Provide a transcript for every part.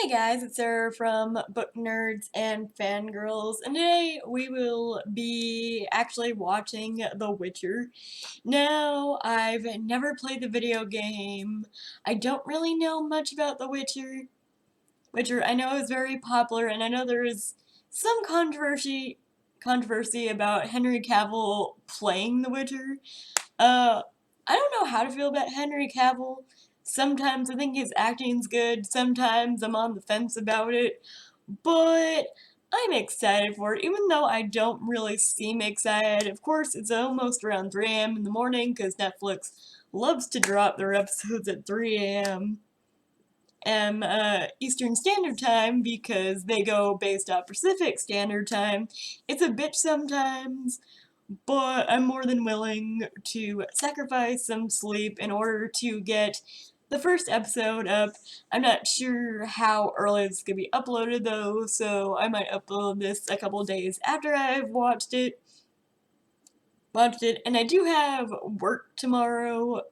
Hey guys, it's Sarah from Book Nerds and Fangirls, and today we will be actually watching The Witcher. Now, I've never played the video game. I don't really know much about The Witcher, I know is very popular, and I know there is some controversy about Henry Cavill playing The Witcher. Uh, I don't know how to feel about Henry Cavill. Sometimes I think his acting's good, sometimes I'm on the fence about it, but I'm excited for it, even though I don't really seem excited. Of course, it's almost around 3 a.m. in the morning, because Netflix loves to drop their episodes at 3 a.m. Eastern Standard Time, because they go based off Pacific Standard Time. It's a bitch sometimes, but I'm more than willing to sacrifice some sleep in order to get the first episode up. I'm not sure how early it's gonna be uploaded though, so I might upload this a couple days after I've watched it. And I do have work tomorrow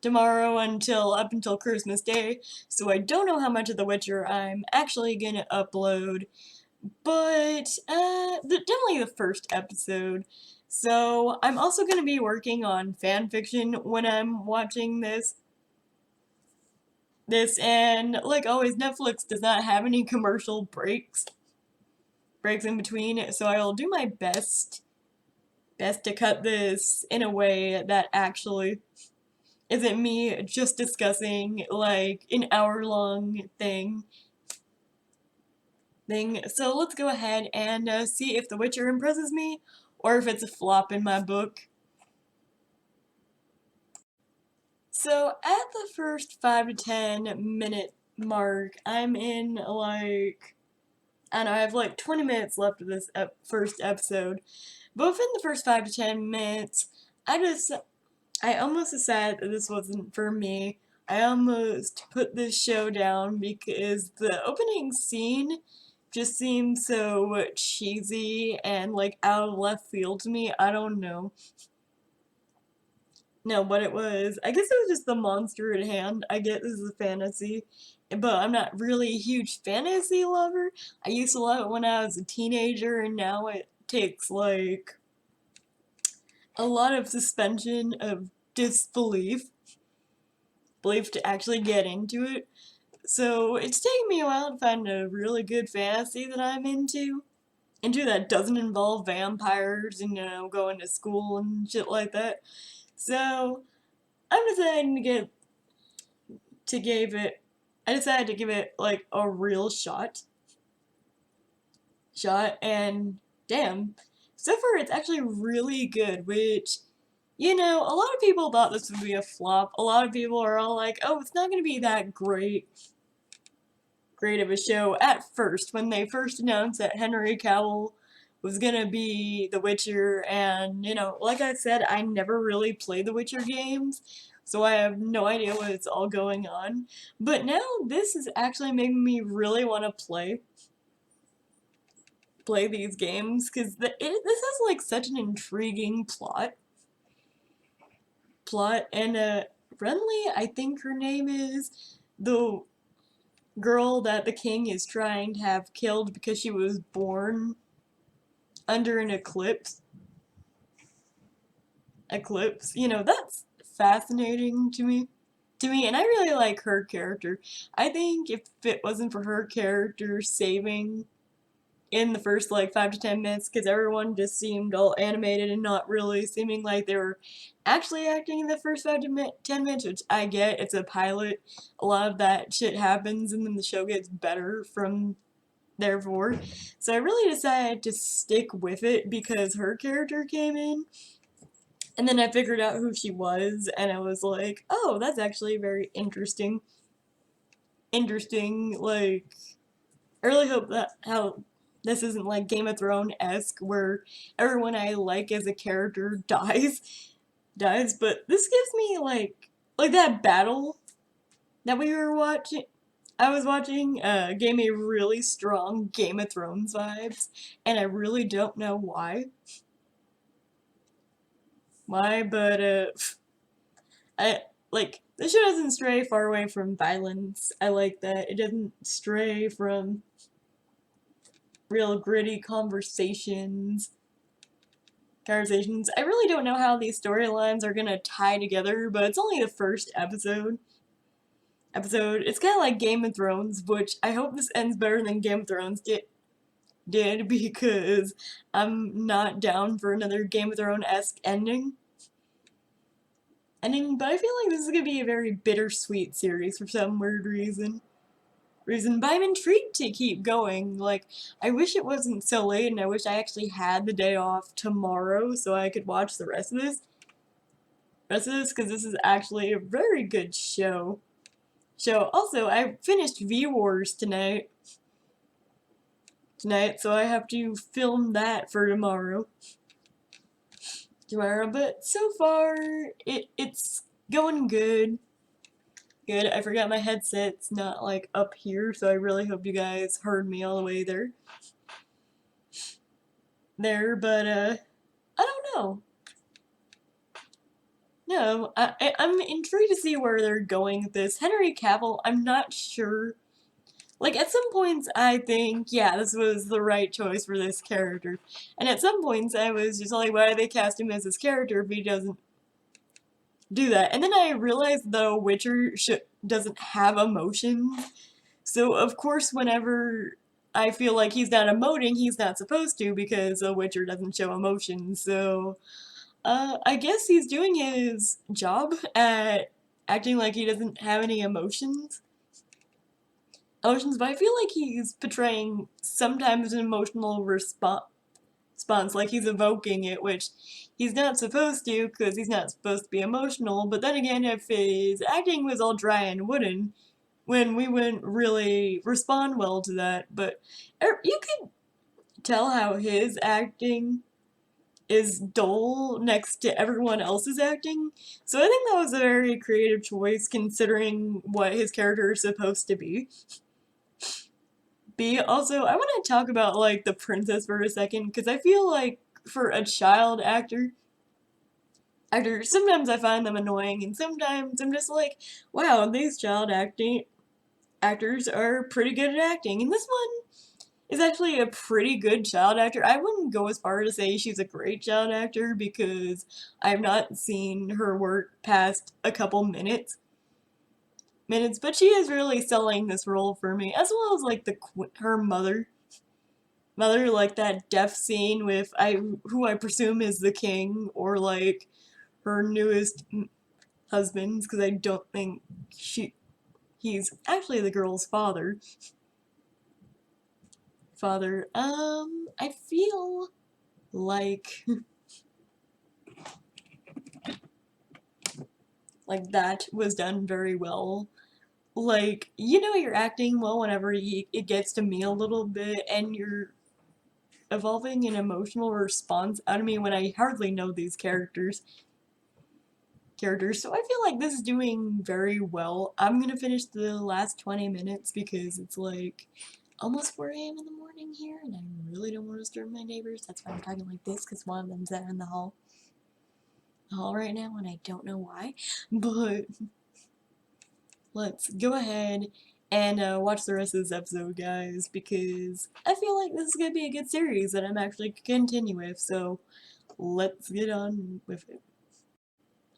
until up until Christmas Day, so I don't know how much of The Witcher I'm actually gonna upload. But definitely the first episode. So I'm also gonna be working on fan fiction when I'm watching this. And like always, Netflix does not have any commercial breaks in between. So I will do my best to cut this in a way that actually isn't me just discussing like an hour-long thing. So let's go ahead and see if The Witcher impresses me, or if it's a flop in my book. So at the first 5 to 10 minute mark, I'm in like, I don't know, I have like 20 minutes left of this first episode. But within the first 5 to 10 minutes, I almost decided that this wasn't for me. I almost put this show down because the opening scene just seems so cheesy and like out of left field to me. I don't know. No, what it was. I guess it was just the monster at hand. I get this is a fantasy, but I'm not really a huge fantasy lover. I used to love it when I was a teenager, and now it takes like a lot of suspension of disbelief belief to actually get into it. So it's taken me a while to find a really good fantasy that I'm into that doesn't involve vampires and going to school and shit like that. So I'm deciding to give it I decided to give it like a real shot, and damn, so far it's actually really good, which, a lot of people thought this would be a flop. A lot of people are all like, oh, it's not gonna be that great of a show at first, when they first announced that Henry Cavill was gonna be The Witcher. And like I said, I never really played the Witcher games, so I have no idea what's all going on. But now this is actually making me really want to play these games, because this has like such an intriguing plot. And Renly, I think her name is, the girl that the king is trying to have killed because she was born under an eclipse. That's fascinating to me, and I really like her character. I think if it wasn't for her character saving in the first like 5 to 10 minutes, because everyone just seemed all animated and not really seeming like they were actually acting in the first 5 to 10 minutes, which I get, it's a pilot. A lot of that shit happens and then the show gets better from therefore. So I really decided to stick with it because her character came in, and then I figured out who she was, and I was like, oh, that's actually very interesting. Like, I really hope that how this isn't like Game of Thrones-esque, where everyone I like as a character dies, but this gives me like that battle that we were watching I was watching gave me really strong Game of Thrones vibes, and I really don't know why. But I like The show doesn't stray far away from violence. I like that. It doesn't stray from real gritty conversations. I really don't know how these storylines are gonna tie together, but it's only the first episode. It's kind of like Game of Thrones, which I hope this ends better than Game of Thrones did because I'm not down for another Game of Thrones-esque ending. But I feel like this is gonna be a very bittersweet series for some weird reason. But I'm intrigued to keep going. Like, I wish it wasn't so late, and I wish I actually had the day off tomorrow so I could watch the rest of this. Because this is actually a very good show. Also, I finished V-Wars tonight, so I have to film that for tomorrow. But so far, it's going good. I forgot my headset's not like up here, so I really hope you guys heard me all the way there. But I don't know. No, I'm intrigued to see where they're going with this. Henry Cavill, I'm not sure. Like, at some points, I think, yeah, this was the right choice for this character. And at some points, I was just like, why did they cast him as this character if he doesn't do that? And then I realized, though, Witcher doesn't have emotions. So, of course, whenever I feel like he's not emoting, he's not supposed to because a Witcher doesn't show emotions. So, I guess he's doing his job at acting like he doesn't have any emotions. But I feel like he's portraying sometimes an emotional response, like he's evoking it, which he's not supposed to because he's not supposed to be emotional. But then again, if his acting was all dry and wooden, when we wouldn't really respond well to that. But you could tell how his acting is dull next to everyone else's acting. So I think that was a very creative choice considering what his character is supposed to be. Also, I want to talk about like the princess for a second because I feel like for a child actor, sometimes I find them annoying and sometimes I'm just like, wow, these actors are pretty good at acting. And this one is actually a pretty good child actor. I wouldn't go as far to say she's a great child actor because I've not seen her work past a couple minutes, but she is really selling this role for me, as well as like her mother, like that death scene with who I presume is the king or like her newest husband, because I don't think he's actually the girl's father. I feel like like that was done very well. Like, you know you're acting well whenever it gets to me a little bit and you're evolving an emotional response out of me when I hardly know these characters. So I feel like this is doing very well. I'm gonna finish the last 20 minutes because it's like almost 4 a.m. in the morning here and I really don't want to disturb my neighbors. That's why I'm talking like this, because one of them's there in the hall right now and I don't know why. But let's go ahead and watch the rest of this episode, guys, because I feel like this is going to be a good series that I'm actually continue with, so let's get on with it.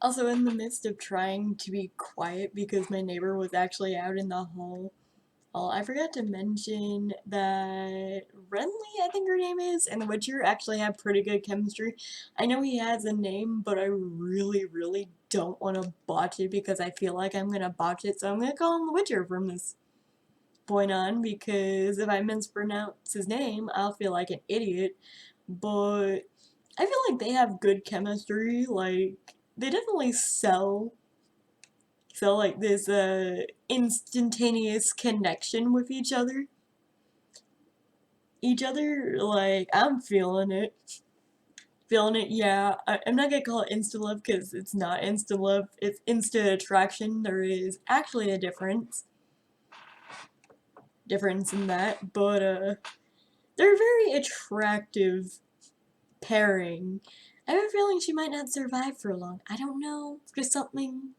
Also, in the midst of trying to be quiet because my neighbor was actually out in the hall, I forgot to mention that Renly, I think her name is, and The Witcher actually have pretty good chemistry. I know he has a name, but I really, really don't want to botch it because I feel like I'm going to botch it, so I'm going to call him The Witcher from this point on, because if I mispronounce his name, I'll feel like an idiot. But I feel like they have good chemistry, like, they definitely sell like this instantaneous connection with each other. Like, I'm feeling it. Yeah. I'm not gonna call it insta love because it's not insta love, it's insta attraction. There is actually a difference in that, but they're a very attractive pairing. I have a feeling she might not survive for long. I don't know. Just something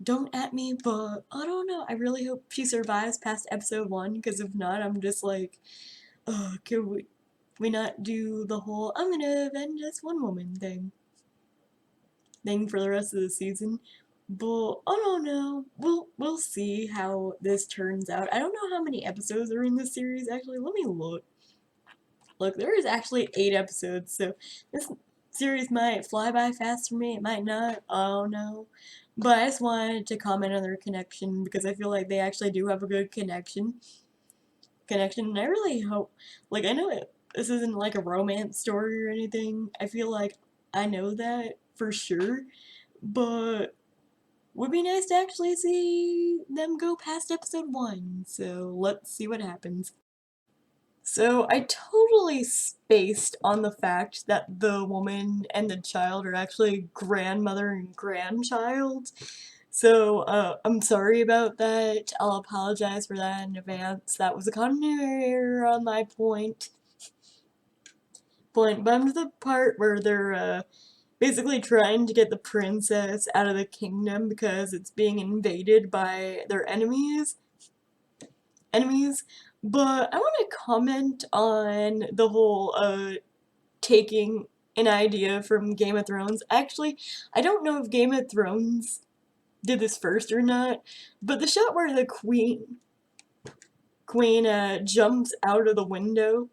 don't at me, but I don't know. I really hope she survives past episode 1, because if not, I'm just like, can we not do the whole I'm gonna avenge this one woman thing for the rest of the season? But I don't know. We'll see how this turns out. I don't know how many episodes are in this series actually. Let me look. Look, there is actually 8 episodes, so this series might fly by fast for me. It might not. I don't know. But I just wanted to comment on their connection because I feel like they actually do have a good connection, and I really hope, like, I know this isn't like a romance story or anything. I feel like I know that for sure, but would be nice to actually see them go past episode 1. So let's see what happens. So I totally spaced on the fact that the woman and the child are actually grandmother and grandchild. So I'm sorry about that. I'll apologize for that in advance. That was a continuity error on my point. But I'm to the part where they're basically trying to get the princess out of the kingdom because it's being invaded by their enemies. But I want to comment on the whole taking an idea from Game of Thrones. Actually, I don't know if Game of Thrones did this first or not, but the shot where the queen jumps out of the window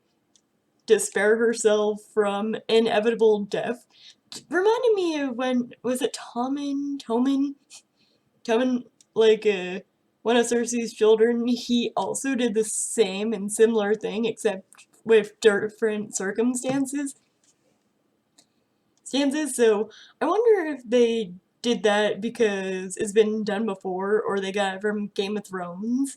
to spare herself from inevitable death reminded me of when, was it Tommen, like one of Cersei's children. He also did the same and similar thing, except with different circumstances. So I wonder if they did that because it's been done before, or they got it from Game of Thrones.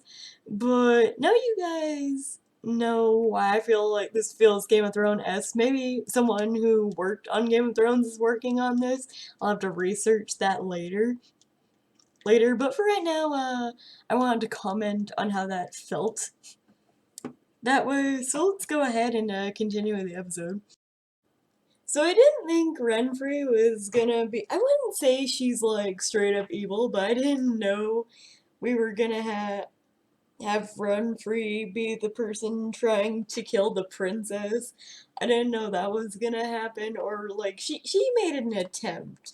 But now you guys know why I feel like this feels Game of Thrones-esque. Maybe someone who worked on Game of Thrones is working on this. I'll have to research that later. But for right now, I wanted to comment on how that felt. That way, so let's go ahead and continue with the episode. So I didn't think Renfrey was gonna be, I wouldn't say she's like straight up evil, but I didn't know we were gonna have Renfrey be the person trying to kill the princess. I didn't know that was gonna happen, or like she made an attempt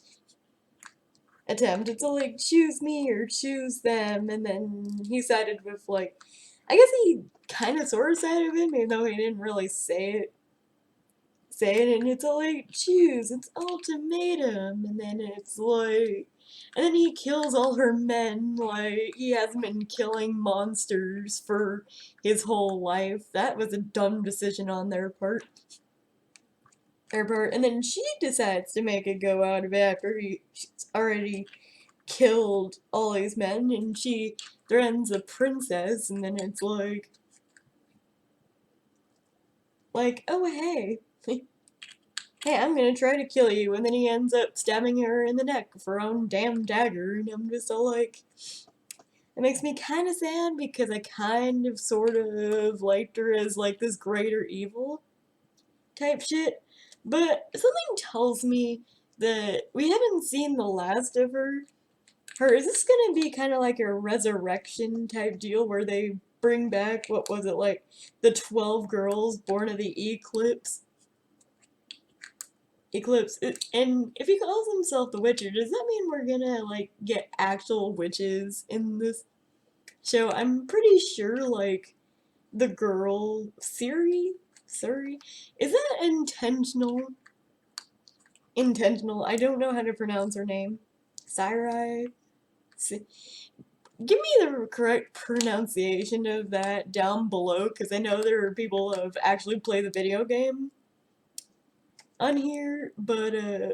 to like choose me or choose them, and then he sided with, like, I guess he kind of sort of sided with him, even though he didn't really say it, and it's like, choose, it's ultimatum, and then it's like, and then he kills all her men. Like, he hasn't been killing monsters for his whole life. That was a dumb decision on their part. And then she decides to make a go out of it after she's already killed all these men, and she threatens the princess, and then it's like, oh hey, hey, I'm gonna try to kill you, and then he ends up stabbing her in the neck with her own damn dagger, and I'm just all like, it makes me kind of sad because I kind of sort of liked her as like this greater evil type shit, but something tells me that we haven't seen the last of her. Is this gonna be kind of like a resurrection type deal where they bring back, what was it, like the 12 girls born of the eclipse? And if he calls himself the Witcher, does that mean we're gonna like get actual witches in this show? I'm pretty sure like the girl Suri, is that intentional? I don't know how to pronounce her name. Sarai. Give me the correct pronunciation of that down below, because I know there are people who have actually played the video game on here, but I'm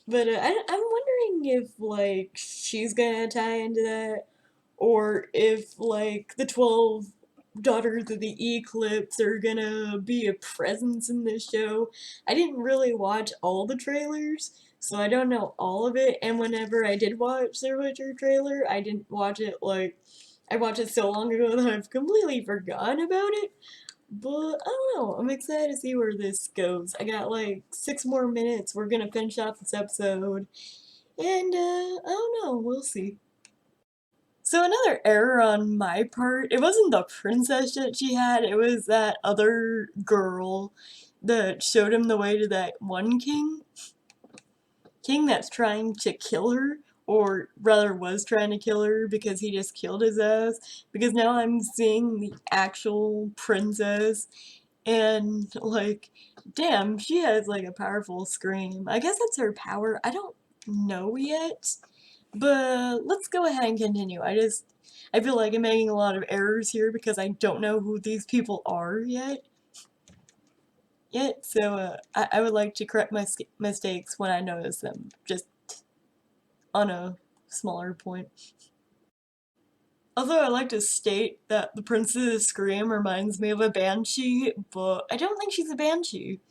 wondering if, like, she's gonna tie into that, or if, like, the 12 Daughters of the Eclipse are gonna be a presence in this show. I didn't really watch all the trailers, so I don't know all of it, and whenever I did watch the Witcher trailer, I didn't watch it, like, I watched it so long ago that I've completely forgotten about it. But I don't know. I'm excited to see where this goes. I got like 6 more minutes. We're gonna finish off this episode. And I don't know. We'll see. So another error on my part, it wasn't the princess that she had, it was that other girl that showed him the way to that one king that's trying to kill her, or rather was trying to kill her because he just killed his ass, because now I'm seeing the actual princess, and like, damn, she has like a powerful scream. I guess that's her power, I don't know yet. But let's go ahead and continue. I feel like I'm making a lot of errors here because I don't know who these people are yet. So I would like to correct my mistakes when I notice them, just on a smaller point. Although I like to state that the princess's scream reminds me of a banshee, but I don't think she's a banshee.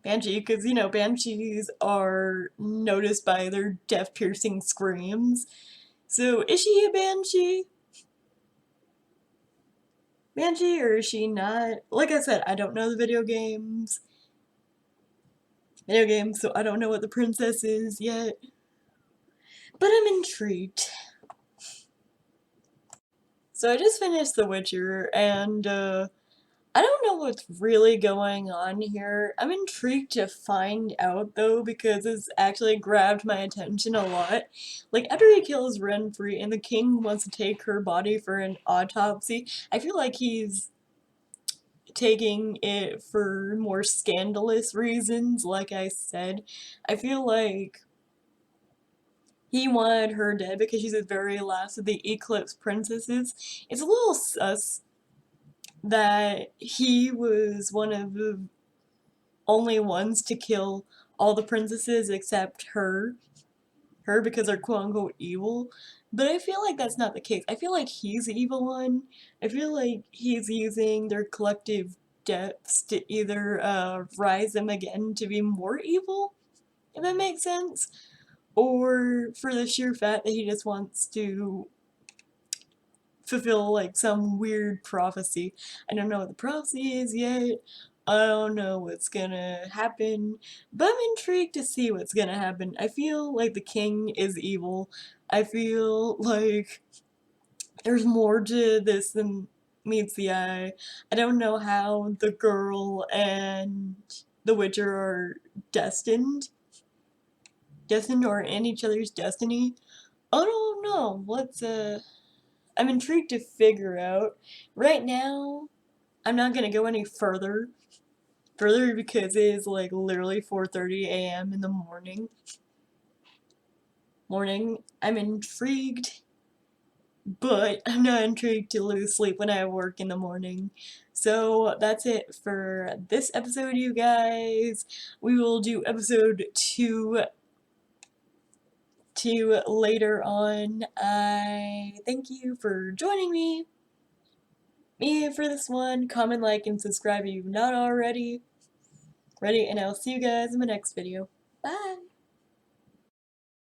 Banshee, because you know, banshees are noticed by their death-piercing screams. So is she a banshee? Banshee, or is she not? Like I said, I don't know the video games, so I don't know what the princess is yet. But I'm intrigued. So I just finished The Witcher, and I don't know what's really going on here. I'm intrigued to find out though, because it's actually grabbed my attention a lot. Like, after he kills Renfri and the king wants to take her body for an autopsy, I feel like he's taking it for more scandalous reasons, like I said. I feel like he wanted her dead because she's the very last of the Eclipse princesses. It's a little sus that he was one of the only ones to kill all the princesses except her because they're quote unquote evil. But I feel like that's not the case. I feel like he's the evil one. I feel like he's using their collective deaths to either rise them again to be more evil, if that makes sense, or for the sheer fact that he just wants to fulfill like some weird prophecy. I don't know what the prophecy is yet. I don't know what's gonna happen, but I'm intrigued to see what's gonna happen. I feel like the king is evil. I feel like there's more to this than meets the eye. I don't know how the girl and the Witcher are destined. Destined or in each other's destiny. I don't know. I'm intrigued to figure out. Right now, I'm not gonna go any further because it is like literally 4:30 a.m. in the morning. I'm intrigued, but I'm not intrigued to lose sleep when I have work in the morning. So that's it for this episode, you guys. We will do episode 2 later on. I thank you for joining me for this one. Comment, like, and subscribe if you've not already. And I'll see you guys in my next video. Bye!